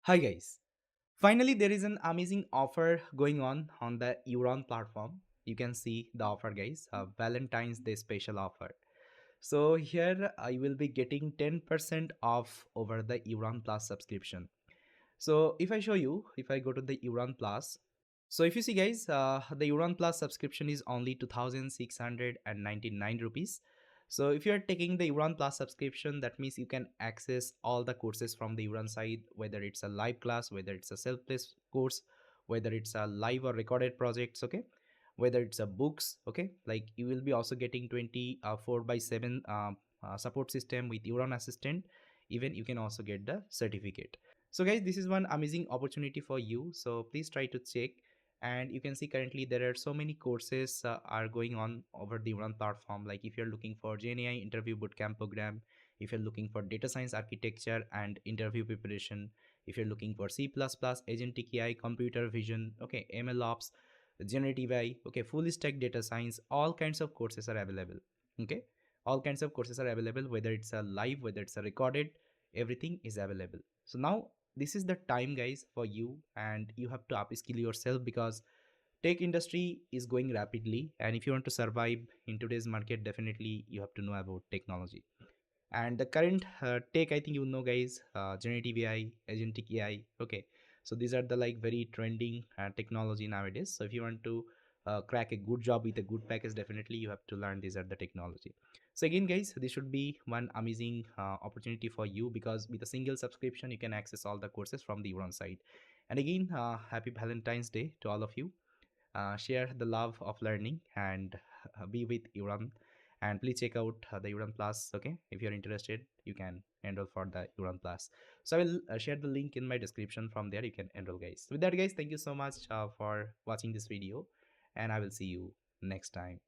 Hi guys. Finally, there is an amazing offer going on the Euron platform. You can see the offer, guys. Valentine's Day special offer. So here I will be getting 10% off over the Euron Plus subscription. So if I show you, if I go to the Euron Plus, so if you see guys, the Euron Plus subscription is only 2,699 rupees. So if you are taking the Euron Plus subscription, that means you can access all the courses from the Euron side, whether it's a live class, whether it's a self-paced course, whether it's a live or recorded projects, okay, whether it's a books, okay, like you will be also getting 20 4 by 7 support system with Euron Assistant. Even you can also get the certificate. So guys, this is one amazing opportunity for you, so please try to check. And you can see currently there are so many courses are going on over the one platform. Like if you're looking for GNI interview bootcamp program, if you're looking for data science architecture and interview preparation, if you're looking for C++, agentic AI, computer vision, okay, MLOps, generative AI, okay, full stack data science, all kinds of courses are available. Okay, all kinds of courses are available, whether it's a live, whether it's a recorded, everything is available. So now this is the time guys for you, and you have to upskill yourself because tech industry is going rapidly, and if you want to survive in today's market, definitely you have to know about technology. And the current tech, I think you know guys, generative AI, agentic AI, okay, so these are the like very trending technology nowadays. So if you want to crack a good job with a good package, definitely you have to learn these are the technology. So again guys, this should be one amazing opportunity for you, because with a single subscription you can access all the courses from the Euron site. And again, happy Valentine's Day to all of you. Share the love of learning and be with Euron. And please check out the Euron Plus. Okay, if you're interested, you can enroll for the Euron Plus. So I will share the link in my description. From there, you can enroll, guys. With that, guys, thank you so much for watching this video, and I will see you next time.